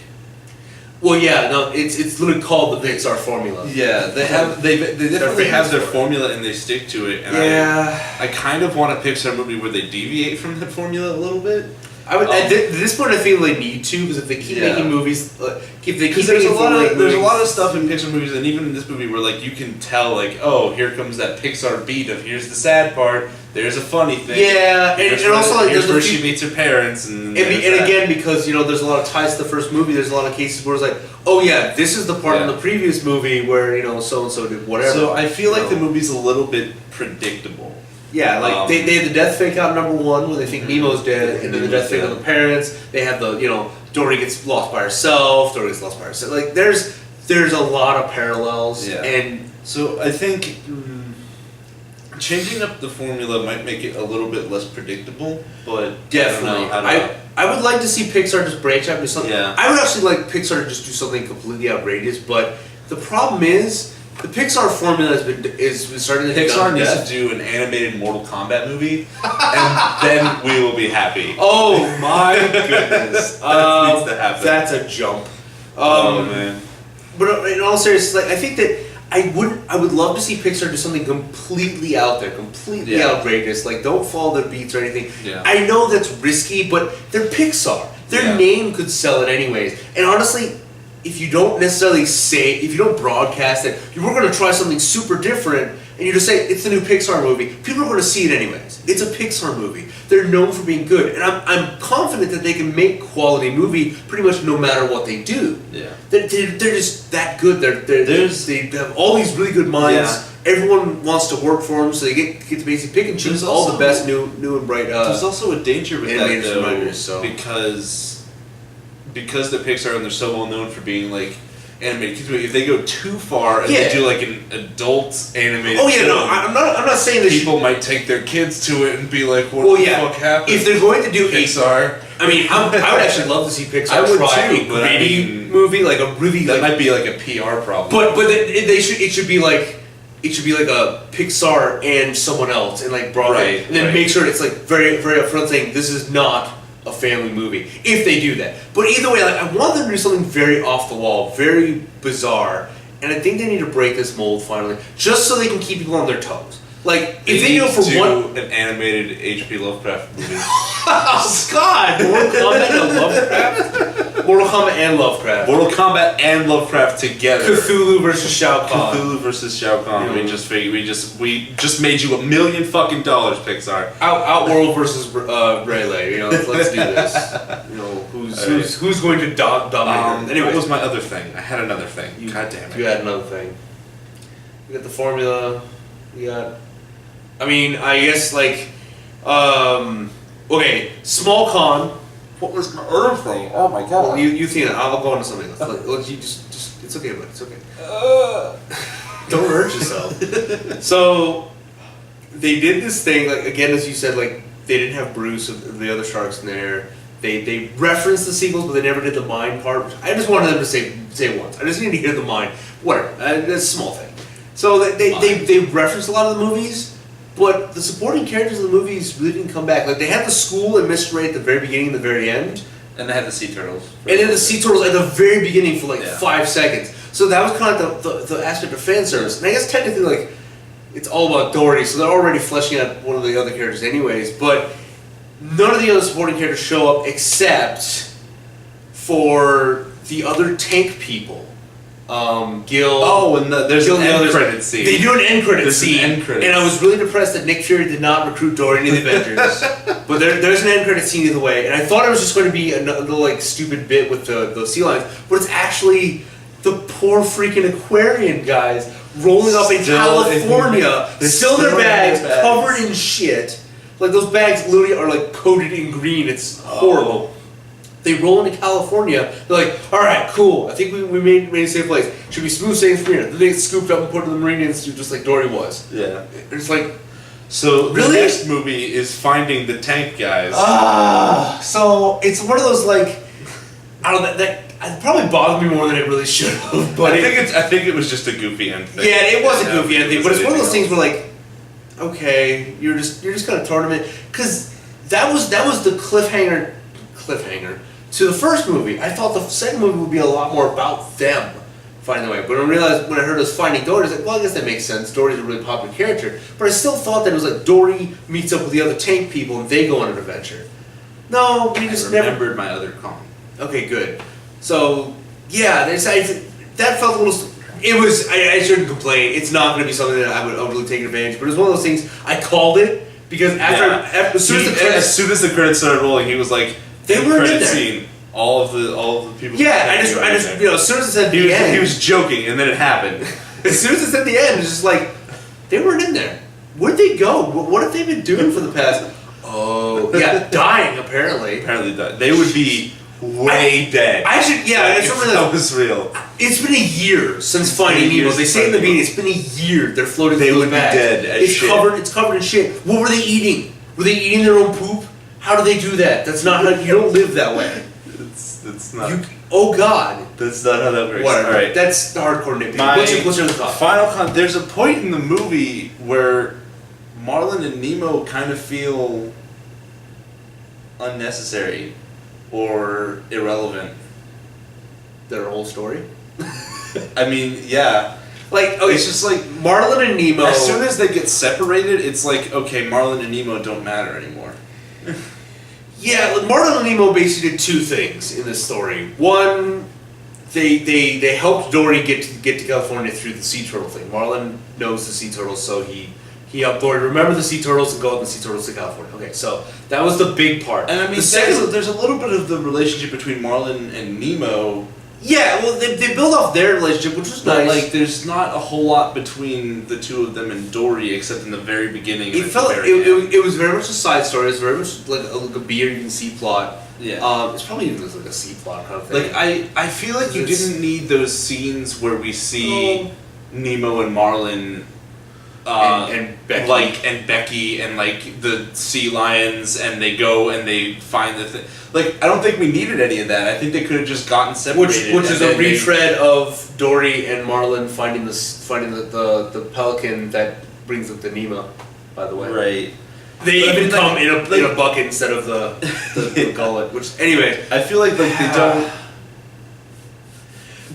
Well, yeah, no, it's literally called the Pixar formula. Yeah, they definitely have their formula and they stick to it. And I kind of want a Pixar movie where they deviate from that formula a little bit. At this point, I feel they need to, because if they keep making movies, there's a lot of stuff in Pixar movies, and even in this movie, where like you can tell, like, oh, here comes that Pixar beat of here's the sad part, there's a funny thing. Yeah, and also like here's where she meets her parents, and again, because there's a lot of ties to the first movie. There's a lot of cases where it's like, oh yeah, this is the part in the previous movie where so and so did whatever. So I feel like the movie's a little bit predictable. Yeah, like they have the death fake out #1 when they think Nemo's dead, and then the death fake on the parents. They have the Dory gets lost by herself. Dory gets lost by herself. Like there's a lot of parallels, and so I think changing up the formula might make it a little bit less predictable. But definitely, I would like to see Pixar just branch out and do something. Yeah. I would actually like Pixar to just do something completely outrageous, but The problem is the Pixar formula is starting to Pixar done needs death. to do an animated Mortal Kombat movie, and then we will be happy. Oh my goodness! That needs to happen. That's a jump. Oh man! But in all seriousness, like I think that I would love to see Pixar do something completely out there, completely outrageous. Like don't follow their beats or anything. Yeah. I know that's risky, but they're Pixar. Their name could sell it anyways. And honestly, if you don't necessarily say, if you don't broadcast it, we're going to try something super different, and you just say it's the new Pixar movie, people are going to see it anyways. It's a Pixar movie. They're known for being good, and I'm confident that they can make quality movie pretty much no matter what they do. Yeah. They're just that good. They have all these really good minds. Yeah. Everyone wants to work for them, so they get to basically pick and choose There's all the also- best new and bright. There's also a danger with that animators though, and writers, so. because the Pixar and they're so well known for being like animated kids movies, if they go too far and Yeah. they do like an adult animated Oh yeah, film, no, I'm not saying that. people might take their kids to it and be like, what Well, the yeah. fuck happened? If they're going to do Pixar, I mean, I would actually love to see Pixar I would try too, a but I gritty mean, movie, like a really that like. might be like a PR problem. But they should it should be like a Pixar and someone else and like broad Right, and then right. make sure it's like very very upfront saying this is not a family movie if they do that. But either way, like I want them to do something very off the wall, very bizarre, and I think they need to break this mold finally, just so they can keep people on their toes. Like if they do it for do one. an animated H.P. Lovecraft movie. Oh God! Mortal Kombat and Lovecraft. Mortal Kombat and Lovecraft. Mortal Kombat and Lovecraft together. Cthulhu versus Shao Kahn. Cthulhu versus Shao Kahn. Yeah. We just made you $1 million fucking Pixar. Outworld versus Rayleigh. You know, let's do this. You know, who's going to dominate? Anyway, what was my other thing? I had another thing. God damn it. You had another thing. We got the formula. We got. I mean, I guess like, okay, small con. What was my other thing? Oh my Well, you think that I'll go on to something else. Like, you just it's okay, but it's okay. Don't hurt yourself. So they did this thing, like again, as you said, like they didn't have Bruce or the other sharks in there. They referenced the sequels, but they never did the mine part. I just wanted them to say once. I just need to hear the mine. Whatever. That's a small thing. So they referenced a lot of the movies, but the supporting characters of the movies really didn't come back. Like they had the school and Mr. Ray at the very beginning and the very end. And they had the Sea Turtles. And then the Sea Turtles at the very beginning for like Yeah. 5 seconds. So that was kind of the aspect of fan service. And I guess technically like it's all about Dory, so they're already fleshing out one of the other characters anyways, but none of the other supporting characters show up except for the other tank people. Gil. Oh, and there's Gil an and the end others. credit scene. They do an end credit There's an scene, end credits. and I was really depressed that Nick Fury did not recruit Dory into the Avengers. But there's an end credit scene either way, and I thought it was just going to be another like stupid bit with the sea lions, but it's actually the poor freaking Aquarian guys rolling up in Still California, They're still in their still in bags, their bags. covered in shit. Like those bags literally are like coated in green. It's horrible. They roll into California. They're like, all right, cool. I think we made a safe place. Should we smooth sailing for here? Then they get scooped up and put to the Marine Institute just like Dory was. Yeah. It's like, So Really? the next movie is finding the tank guys. so it's one of those like, I don't know, that it probably bothered me more than it really should have. But I think it was just a goofy end thing. yeah, it was a Yeah, goofy ending, it but it's one of anything those things where like, okay, you're just gonna tournament because that was the cliffhanger to the first movie. I thought the second movie would be a lot more about them finding the way. But when I heard us finding Dory, I was like, well, I guess that makes sense. Dory's a really popular character. But I still thought that it was like Dory meets up with the other tank people and they go on an adventure. No, we I just never. remembered my other con. Okay, good. So yeah, that felt a little. It was. I shouldn't complain. It's not going to be something that I would really take advantage. But it was one of those things. I called it because as soon As the credits started rolling, he was like, They "End weren't in credit there." scene. All of the people. yeah, I just as soon as it said the end, He was joking, and then it happened. as soon as it said the end, it's just like they weren't in there. Where'd they go? What have they been doing for the past? Oh, yeah, dying apparently. Apparently, they would be way dead. I should. Yeah, it's if something that that. was real. It's been a year since It's been Finding a year Nemo. They since say in the Finding beginning, it's been a year. They're floating They through would the be bags. dead as It's shit. covered. It's covered in shit. What were they eating? Were they eating their own poop? How do they do that? That's not how you don't live that way. That's not. Oh God. That's not how that works. Whatever. All right. That's the hardcore nitpick. My What's your thought? There's a point in the movie where Marlin and Nemo kind of feel unnecessary or irrelevant. Their whole story. I mean, yeah. Like, okay, It's just like Marlin and Nemo. as soon as they get separated, it's like, okay, Marlin and Nemo don't matter anymore. Yeah, like Marlin and Nemo basically did two things in this story. One, they helped Dory get to California through the sea turtle thing. Marlin knows the sea turtles, so he helped Dory remember the sea turtles and go up the sea turtles to California. Okay, so that was the big part. And I mean, the second, there's a little bit of the relationship between Marlin and Nemo. yeah, well, they build off their relationship, which was But nice. like, there's not a whole lot between the two of them and Dory, except in the very beginning. And It at felt the very end. it was very much a side story. It was very much like a B or even C plot. Yeah. It's probably even like a C plot kind of thing. Like I feel like you It's- didn't need those scenes where we see Nemo and Marlin, and Becky. and Becky and like the sea lions, and they go and they find the thing. Like I don't think we needed any of that. I think they could have just gotten separated. Which is and a then they- retread of Dory and Marlin finding the pelican that brings up the Nemo. By the way, Right. They But I even mean, come like- in a bucket instead of the gullet. Which anyway, I feel like they don't.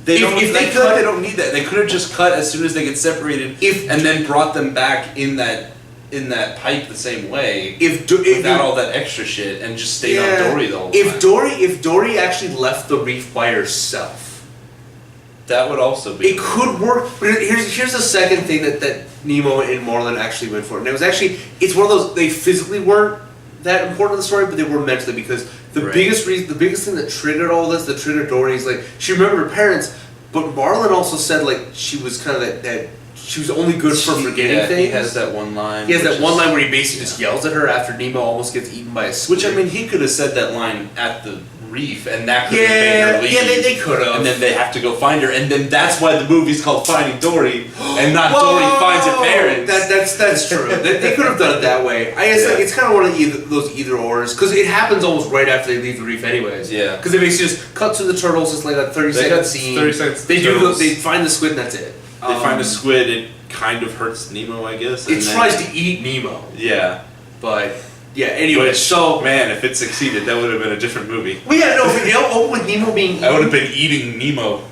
They If- don't. if they I feel like cut- they don't need that. They could have just cut as soon as they get separated, and then brought them back in that pipe the same way, without all that extra shit, and just stayed on Dory the whole time. If Dory actually left the reef by herself. That would also be. It could work, but here's the second thing that Nemo and Marlin actually went for. And it was actually, it's one of those, they physically weren't that important to the story, but they were mentally, because the Right. biggest thing that triggered all this, that triggered Dory, is like, she remembered her parents, but Marlin also said like, she was kind of that she was only good for forgetting things. He has that one line. He has that which one is- line where he basically just yells at her after Nemo almost gets eaten by a squid. Which I mean, he could have said that line at the reef, and that could have made her leave. yeah, they could have. And then they have to go find her, and then that's why the movie's called Finding Dory, and not Dory finds her parents. That's true. they could have done it that way. I guess like, it's kind of one of those either ors, because it happens almost right after they leave the reef, anyways. Yeah. Because they basically just cut to the turtles. It's like a 30-second scene. 30 seconds. They Turtles. They find the squid, and that's it. They find a squid. It kind of hurts Nemo, I guess. It and then- tries to eat Nemo, Yeah. but yeah. Anyway, Which, so man, if it succeeded, that would have been a different movie. well, yeah, no. If it opened with Nemo being eaten, I would have been eating Nemo.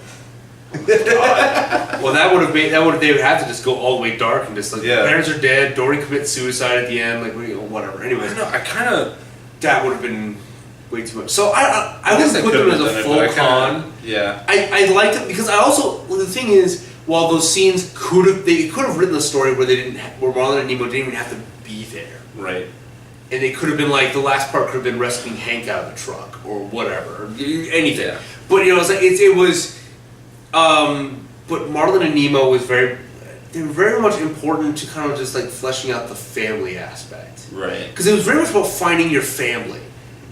well, that would have been they would have to just go all the way dark and just like Yeah. the parents are dead. Dory commits suicide at the end, like whatever. Anyways, I kind of. that would have been way too much. So I guess wouldn't I put them could've as a done it, full but I kinda- con. Yeah. I liked it because I also the thing is while those scenes could have written a story where where Marlin and Nemo didn't even have to be there, Right. and they could have been like the last part could have been rescuing Hank out of the truck or whatever, anything. Yeah. But you know, it was. But Marlin and Nemo was they were very much important to kind of just like fleshing out the family aspect. Right. Because it was very much about finding your family.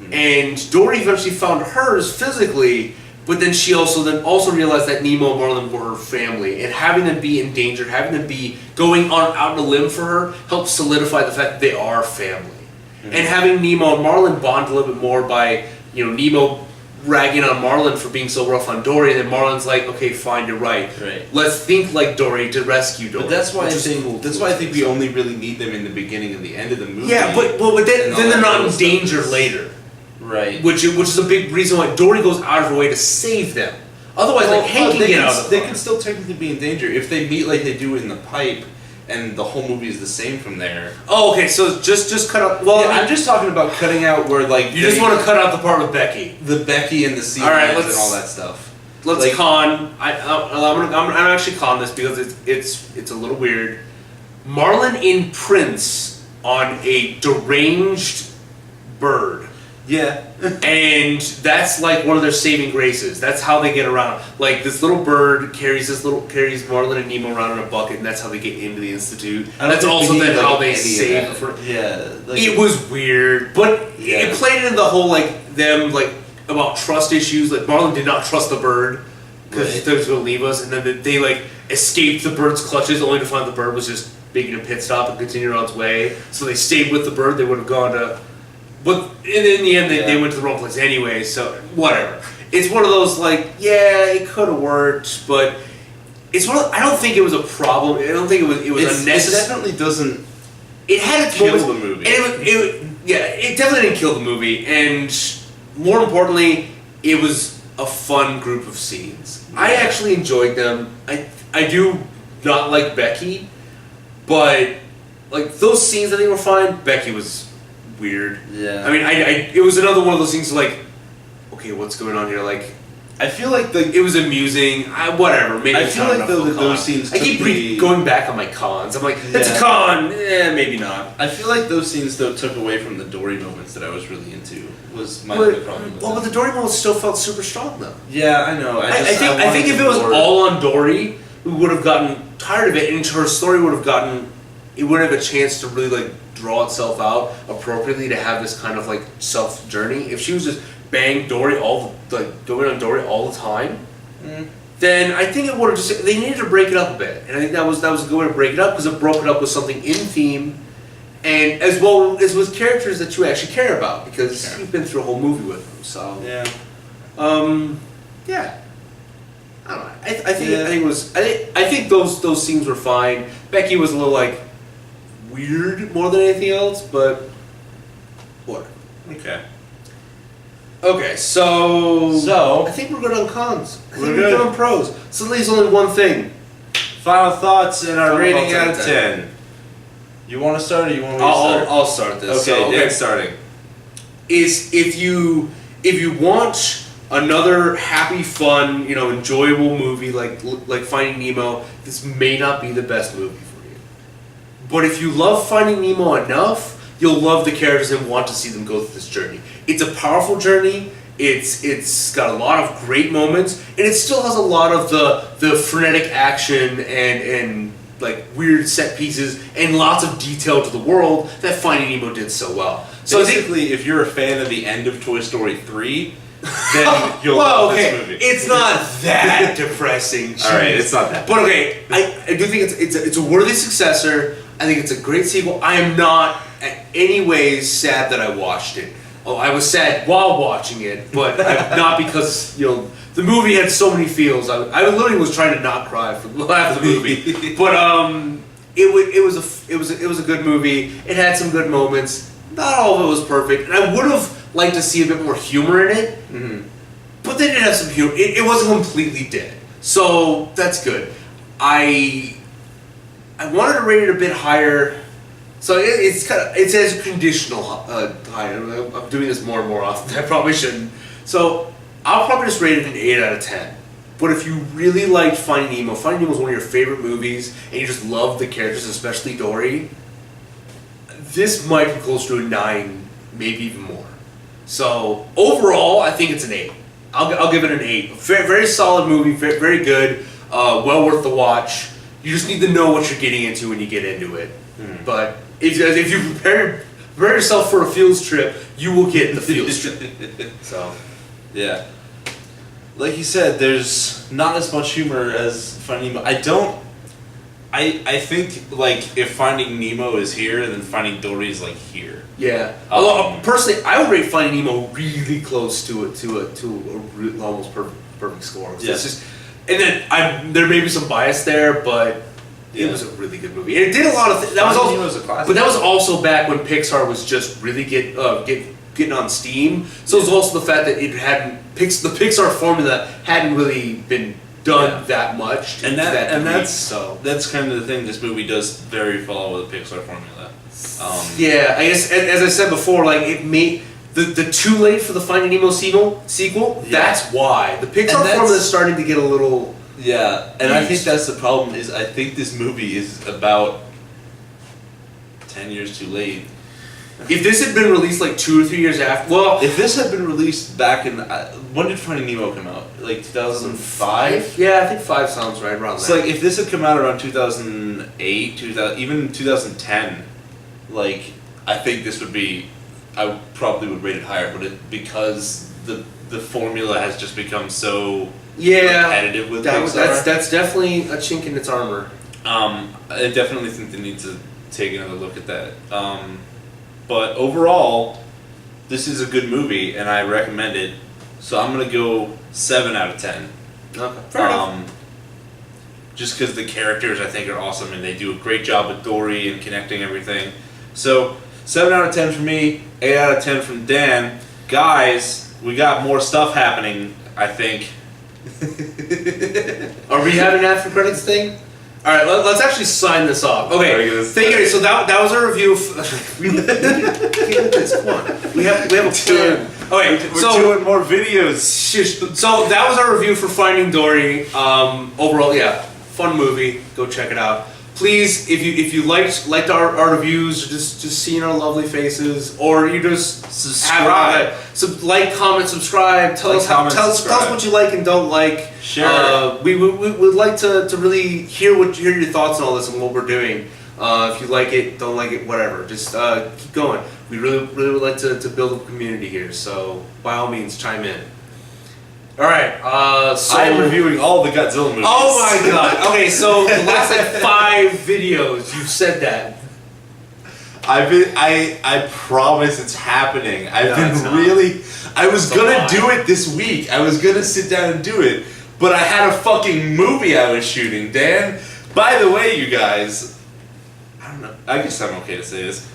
Mm-hmm. And Dory eventually found hers physically, but then she also realized that Nemo and Marlin were her family. And having them be in danger, having them be going out on a limb for her, helped solidify the fact that they are family. Mm-hmm. And having Nemo and Marlin bond a little bit more by, Nemo ragging on Marlin for being so rough on Dory, and then Marlin's like, okay, fine, you're right. Right. Let's think like Dory to rescue Dory. But that's why I which is think cool. that's why I think we only really need them in the beginning and the end of the movie. Yeah, but then and all they're that not other in stuff danger is- later. Right. Which is a big reason why Dory goes out of her way to save them. Otherwise, like Hank can they get out of the They car. can still technically be in danger if they meet like they do in the pipe, and the whole movie is the same from there. Oh, okay. So just cut out. Well, Yeah, I'm just talking about cutting out where like you just want to cut out the part with Becky. the Becky and the sea All right, lions and let's- all that stuff. Let's Like- con. I'm actually con this because it's a little weird. Marlin imprints on a deranged bird. Yeah. And that's like one of their saving graces. That's how they get around. Like this little bird carries Marlin and Nemo around in a bucket, and that's how they get into the institute. I don't That's think we also need, then like, how they any of save. that. Yeah. Like, It was weird, but Yeah. it played into the whole like them like about trust issues. Like Marlin did not trust the bird because he Right. thought he was going to leave us, and then they like escaped the bird's clutches, only to find the bird was just making a pit stop and continued on its way. So they stayed with the bird. They would have gone to. But in the end, they went to the wrong place anyway, so whatever. it's one of those like, yeah, it could have worked, but it's one. I don't think it was a problem. I don't think it was unnecessary. It definitely doesn't. It had its kill moments, the movie. and it definitely didn't kill the movie. And more importantly, it was a fun group of scenes. I actually enjoyed them. I do not like Becky, but like those scenes I think were fine. Becky was weird. Yeah. I mean, it was another one of those things like, okay, what's going on here? Like, I feel like it was amusing. Whatever. Maybe I it's feel not like enough of a those con. scenes I keep took the- going back on my cons. I'm like, it's a Yeah. con. Maybe not. I feel like those scenes though took away from the Dory moments that I was really into. Was my But, big problem. With but them. the Dory moment still felt super strong though. Yeah, I know. I think if it was all on Dory, we would have gotten tired of it, and her story would have gotten. It wouldn't have a chance to really like draw itself out appropriately to have this kind of like self journey. If she was just bang Dory going on Dory all the time, then I think it would have just. They needed to break it up a bit, and I think that was a good way to break it up because it broke it up with something in theme, and as well as with characters that you actually care about because you've been through a whole movie with them. So Yeah. yeah. I don't know. I think those scenes were fine. Becky was a little like weird more than anything else, but whatever. Okay. Okay, so I think we're good on cons. I think We're we're good. good on pros. So leaves only one thing. Final thoughts and our Final rating thoughts out out of of 10. You want to start or you want me to start? I'll start this. Okay, So, Dan's starting. Is if you want another happy, fun, enjoyable movie like Finding Nemo, this may not be the best movie for you. But if you love Finding Nemo enough, you'll love the characters and want to see them go through this journey. It's a powerful journey. It's got a lot of great moments, and it still has a lot of the frenetic action and like weird set pieces and lots of detail to the world that Finding Nemo did so well. So Basically, if you're a fan of the end of Toy Story 3, then you'll love this movie. It's not that depressing. All right, it's not that. But okay, I do think it's a worthy successor. I think it's a great sequel. I am not in any ways sad that I watched it. Oh, I was sad while watching it, but not because the movie had so many feels. I literally was trying to not cry for half the movie. But it was a good movie. It had some good moments. Not all of it was perfect, and I would have liked to see a bit more humor in it. Mm-hmm. But they did have some humor. It wasn't completely dead, so that's good. I wanted to rate it a bit higher. So it says conditional higher. I'm doing this more and more often. I probably shouldn't. So I'll probably just rate it an 8 out of 10. But if you really liked Finding Nemo is one of your favorite movies, and you just love the characters, especially Dory, this might be close to a 9, maybe even more. So overall, I think it's an 8. I'll give it an 8. Very, very solid movie, very, very good, well worth the watch. You just need to know what you're getting into when you get into it. But if you prepare yourself for a fields trip, you will get the fields trip. So, yeah. Like you said, there's not as much humor as Finding Nemo. I think like if Finding Nemo is here, then Finding Dory is like here. yeah. Although personally, I would rate Finding Nemo really close to a almost perfect score. So Yeah. it's just, and then there may be some bias there, but Yeah. it was a really good movie. And it did a lot of that was Finding also, Nemo's a classic. but that was also back when Pixar was just really getting on steam. So it was also the fact that it hadn't the Pixar formula hadn't really been done that much, to that degree, that's kind of the thing. This movie does very follow the Pixar formula. Yeah, I guess as I said before, like it made the too late for the Finding Nemo sequel. Yeah. That's why the Pixar And that's- formula is starting to get a little. Yeah, and I think that's the problem. Is I think this movie is about 10 years too late. If this had been released like 2 or 3 years after, well, If this had been released back in when did Finding Nemo come out? Like 2005. yeah, I think 5 sounds right around So that. like if this had come out around 2008, 2000, even 2010, like I think this would be, I probably would rate it higher, but because the formula has just become so repetitive with Pixar. that's definitely a chink in its armor. I definitely think they need to take another look at that. But overall, this is a good movie, and I recommend it So I'm gonna go 7 out of 10. Okay. Fair enough. Just because the characters I think are awesome and they do a great job with Dory and connecting everything. So 7 out of 10 from me, 8 out of 10 from Dan. Guys, we got more stuff happening, I think. Are we having an after credits thing? All right, let's actually sign this off. Okay, thank you. So that was our review. We need to get this. Come on, we have a plan. Okay, We're doing more videos. So that was our review for Finding Dory. Overall, yeah, fun movie. Go check it out. Please, if you liked our reviews, or just seeing our lovely faces, or you just Subscribe. Like, comment, subscribe. Tell us what you like and don't like. Share. We would like to really hear your thoughts on all this and what we're doing. If you like it, don't like it, whatever. Just keep going. We really would like to build a community here. So by all means, chime in. All right. So I'm reviewing all the Godzilla movies. Oh my god. Okay, so the last 5 videos you've said that. I promise it's happening. I was gonna do it this week. I was gonna sit down and do it, but I had a fucking movie I was shooting, Dan. By the way, you guys, I don't know. I guess I'm okay to say this.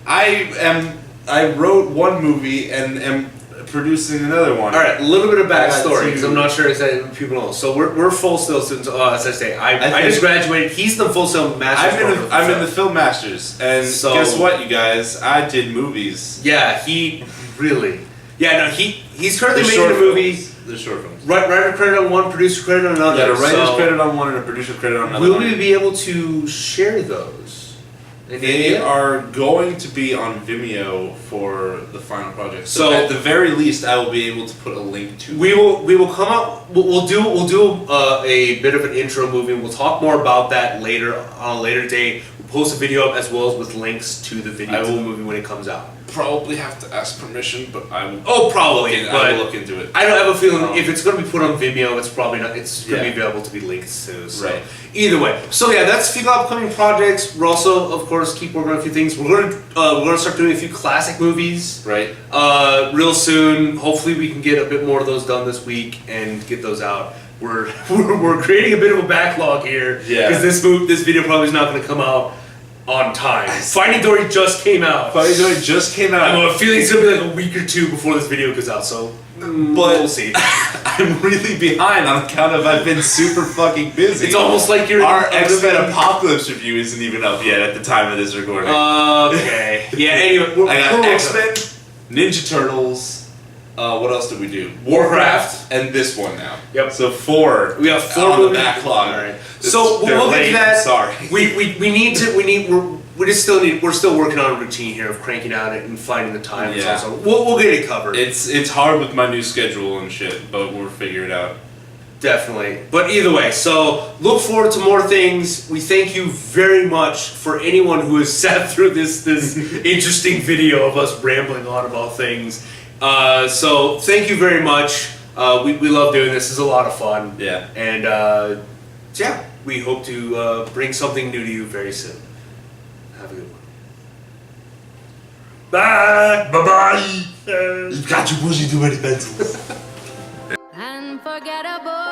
I wrote one movie and am producing another one. All right, a little bit of backstory because I'm not sure exactly what people know. So we're full sail students. As I say, I just graduated. He's the full sail master's. I'm in the film masters, and So- guess what, you guys? I did movies. Yeah, he really. Yeah, no, he's currently The making short a movie. films. The short films. Writer credit on one, producer credit on another. Got a writer's so credit on one and a producer credit on another. Will one. we be able to share those? They are going to be on Vimeo for the final project. So, So- at the very least, I will be able to put a link to. We will come up. We'll do a bit of an intro movie. And we'll talk more about that later on a later date. We'll post a video up as well as with links to the video to the movie when it comes out. Probably have to ask permission, but I will. Oh, probably. I But will look into it. I don't have a feeling if it's going to be put on Vimeo, it's probably not. It's going to Yeah. be available to be linked to. So. Right. Either way. So yeah, that's a few upcoming projects. We're also, of course, keep working on a few things. We're gonna start doing a few classic movies. Right. Real soon. Hopefully, we can get a bit more of those done this week and get those out. We're creating a bit of a backlog here. Yeah. Because this video probably is not going to come out on time. Finding Dory just came out. Finding Dory just came out. I have a feeling it's gonna be like a week or two before this video goes out. So, But we'll see. I'm really behind on account of I've been super fucking busy. It's almost like you're Our X-Men Apocalypse review isn't even up yet at the time of this recording. Okay. Yeah. Anyway, I got X-Men, Ninja Turtles. What else did we do? Warcraft. and this one now. Yep. So 4. We have 4 on the movies. backlog. All right. It's- So they're we'll get late, to that. Sorry. We're still working on a routine here of cranking out it and finding the time. Yeah. So we'll get it covered. It's hard with my new schedule and shit, but we'll figure it out. Definitely. But either way, so look forward to more things. We thank you very much for anyone who has sat through this interesting video of us rambling on about things. So thank you very much. We love doing this. It's a lot of fun. Yeah. And yeah, we hope to bring something new to you very soon. Have a good one. Bye. Bye-bye. You've got your pushing too many pencils. Unforgettable.